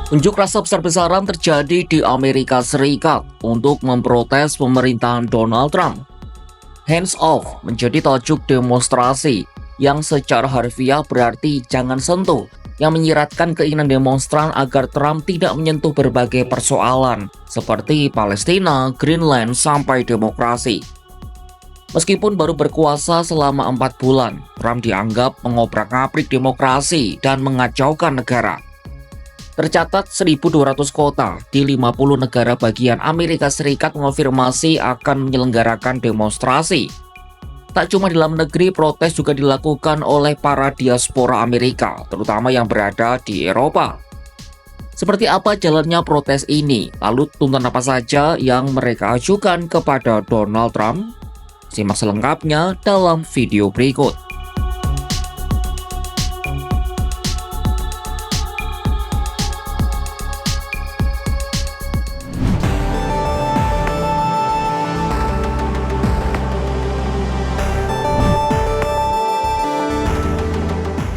Unjuk rasa besar-besaran terjadi di Amerika Serikat untuk memprotes pemerintahan Donald Trump. Hands off menjadi tajuk demonstrasi yang secara harfiah berarti jangan sentuh, yang menyiratkan keinginan demonstran agar Trump tidak menyentuh berbagai persoalan seperti Palestina, Greenland, sampai demokrasi. Meskipun baru berkuasa selama 4 bulan, Trump dianggap mengobrak-abrik demokrasi dan mengacaukan negara. Tercatat 1.200 kota di 50 negara bagian Amerika Serikat mengonfirmasi akan menyelenggarakan demonstrasi. Tak cuma di dalam negeri, protes juga dilakukan oleh para diaspora Amerika, terutama yang berada di Eropa. Seperti apa jalannya protes ini? Lalu tuntutan apa saja yang mereka ajukan kepada Donald Trump? Simak selengkapnya dalam video berikut.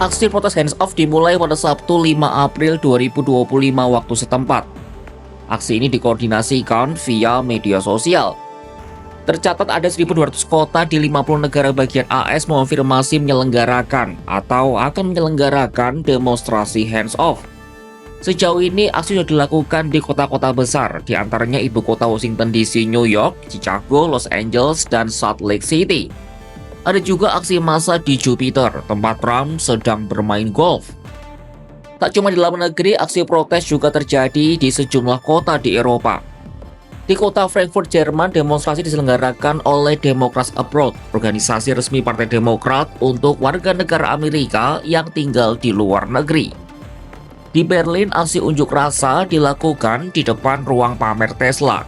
Aksi protes hands off dimulai pada Sabtu 5 April 2025 waktu setempat. Aksi ini dikoordinasikan via media sosial. Tercatat ada 1.200 kota di 50 negara bagian AS mengonfirmasi menyelenggarakan atau akan menyelenggarakan demonstrasi hands off. Sejauh ini aksi sudah dilakukan di kota-kota besar, diantaranya ibu kota Washington DC, New York, Chicago, Los Angeles, dan Salt Lake City. Ada juga aksi massa di Jupiter, tempat Trump sedang bermain golf. Tak cuma di dalam negeri, aksi protes juga terjadi di sejumlah kota di Eropa. Di kota Frankfurt, Jerman, demonstrasi diselenggarakan oleh Democrats Abroad, organisasi resmi Partai Demokrat untuk warga negara Amerika yang tinggal di luar negeri. Di Berlin, aksi unjuk rasa dilakukan di depan ruang pamer Tesla.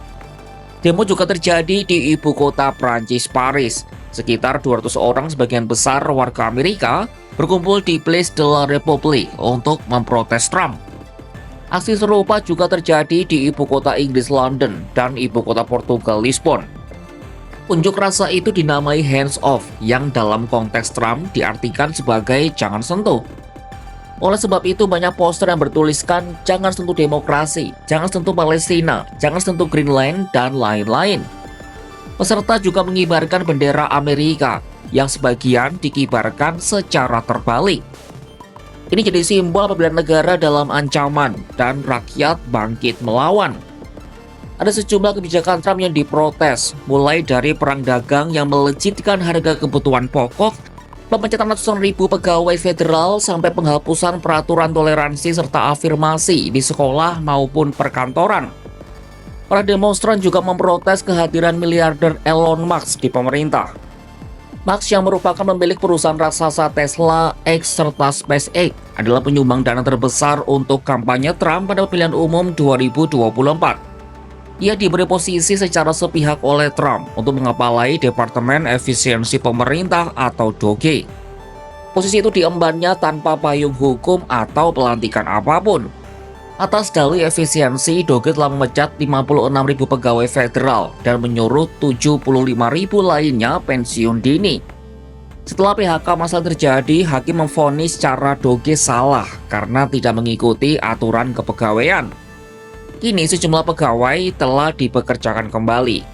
Demo juga terjadi di ibu kota Prancis, Paris. Sekitar 200 orang, sebagian besar warga Amerika, berkumpul di Place de la République untuk memprotes Trump. Aksi serupa juga terjadi di ibu kota Inggris, London, dan ibu kota Portugal, Lisbon. Unjuk rasa itu dinamai hands off, yang dalam konteks Trump diartikan sebagai jangan sentuh. Oleh sebab itu, banyak poster yang bertuliskan jangan sentuh demokrasi, jangan sentuh Palestina, jangan sentuh Greenland, dan lain-lain. Peserta juga mengibarkan bendera Amerika, yang sebagian dikibarkan secara terbalik. Ini jadi simbol apabila negara dalam ancaman dan rakyat bangkit melawan. Ada sejumlah kebijakan Trump yang diprotes, mulai dari perang dagang yang melejitkan harga kebutuhan pokok, pemecatan ratusan ribu pegawai federal, sampai penghapusan peraturan toleransi serta afirmasi di sekolah maupun perkantoran. Para demonstran juga memprotes kehadiran miliarder Elon Musk di pemerintah. Musk yang merupakan pemilik perusahaan raksasa Tesla, X, serta SpaceX adalah penyumbang dana terbesar untuk kampanye Trump pada pemilihan umum 2024. Ia diberi posisi secara sepihak oleh Trump untuk mengepalai Departemen Efisiensi Pemerintah atau DOGE. Posisi itu diembannya tanpa payung hukum atau pelantikan apapun. Atas dalih efisiensi, DOGE telah memecat 56.000 pegawai federal dan menyuruh 75.000 lainnya pensiun dini. Setelah PHK massal terjadi, hakim memvonis cara DOGE salah karena tidak mengikuti aturan kepegawaian. Kini sejumlah pegawai telah dipekerjakan kembali.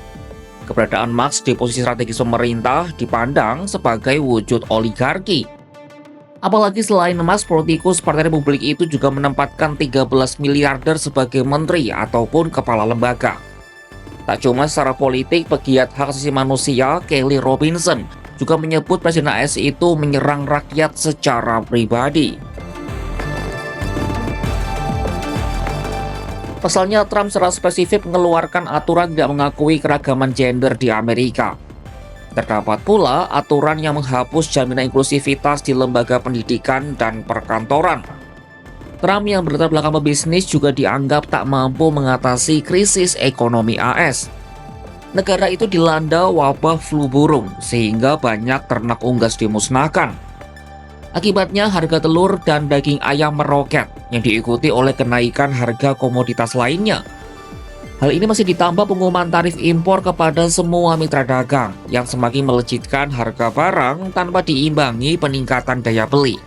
Keberadaan Musk di posisi strategis pemerintah dipandang sebagai wujud oligarki. Apalagi selain Musk, politikus Partai Republik itu juga menempatkan 13 miliarder sebagai menteri ataupun kepala lembaga. Tak cuma secara politik, pegiat hak asasi manusia Kelly Robinson juga menyebut Presiden AS itu menyerang rakyat secara pribadi. Pasalnya, Trump secara spesifik mengeluarkan aturan tidak mengakui keragaman gender di Amerika. Terdapat pula aturan yang menghapus jaminan inklusivitas di lembaga pendidikan dan perkantoran. Trump yang berlatar belakang pebisnis juga dianggap tak mampu mengatasi krisis ekonomi AS. Negara itu dilanda wabah flu burung, sehingga banyak ternak unggas dimusnahkan. Akibatnya harga telur dan daging ayam meroket, yang diikuti oleh kenaikan harga komoditas lainnya. Hal ini masih ditambah pengumuman tarif impor kepada semua mitra dagang yang semakin melejitkan harga barang tanpa diimbangi peningkatan daya beli.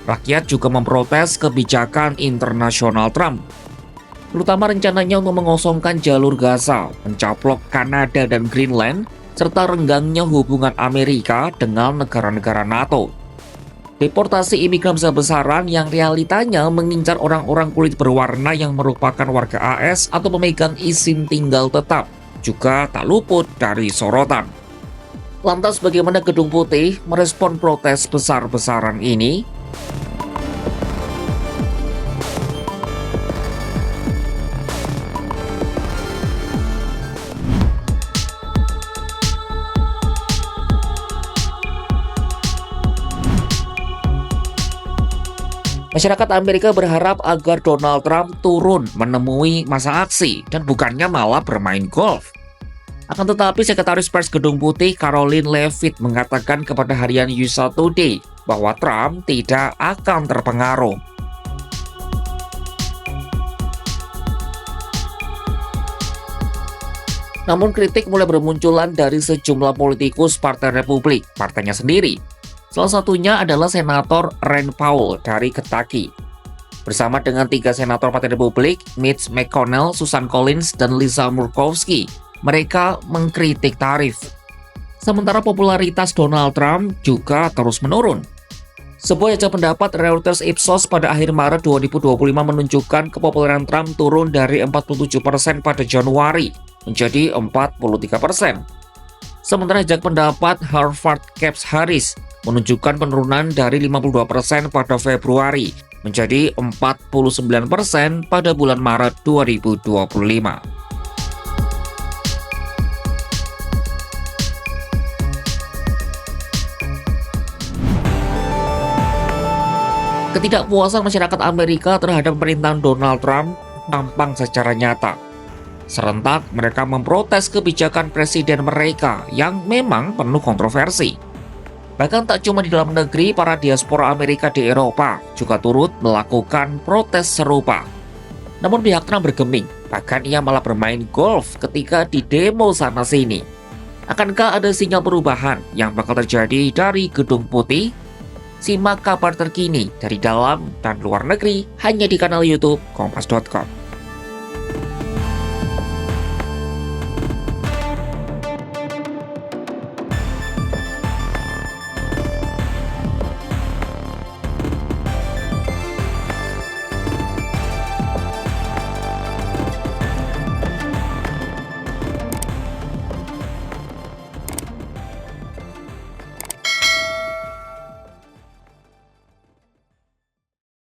Rakyat juga memprotes kebijakan internasional Trump, terutama rencananya untuk mengosongkan jalur Gaza, mencaplok Kanada dan Greenland, serta renggangnya hubungan Amerika dengan negara-negara NATO. Deportasi imigran besar-besaran yang realitanya mengincar orang-orang kulit berwarna yang merupakan warga AS atau pemegang izin tinggal tetap juga tak luput dari sorotan. Lantas bagaimana Gedung Putih merespon protes besar-besaran ini? Masyarakat Amerika berharap agar Donald Trump turun menemui masa aksi dan bukannya malah bermain golf. Akan tetapi Sekretaris Pers Gedung Putih Karoline Leavitt mengatakan kepada harian USA Today bahwa Trump tidak akan terpengaruh. Namun kritik mulai bermunculan dari sejumlah politikus Partai Republik, partainya sendiri. Salah satunya adalah Senator Rand Paul dari Kentucky. Bersama dengan 3 senator Partai Republik, Mitch McConnell, Susan Collins, dan Lisa Murkowski, mereka mengkritik tarif. Sementara popularitas Donald Trump juga terus menurun. Sebuah jajak pendapat Reuters Ipsos pada akhir Maret 2025 menunjukkan kepopuleran Trump turun dari 47% pada Januari menjadi 43%. Sementara jajak pendapat Harvard Caps Harris menunjukkan penurunan dari 52% pada Februari menjadi 49% pada bulan Maret 2025. Ketidakpuasan masyarakat Amerika terhadap pemerintahan Donald Trump tampak secara nyata. Serentak mereka memprotes kebijakan presiden mereka yang memang penuh kontroversi. Bahkan tak cuma di dalam negeri, para diaspora Amerika di Eropa juga turut melakukan protes serupa. Namun pihak Trump bergeming, bahkan ia malah bermain golf ketika di demo sana-sini. Akankah ada sinyal perubahan yang bakal terjadi dari Gedung Putih? Simak kabar terkini dari dalam dan luar negeri hanya di kanal YouTube Kompas.com.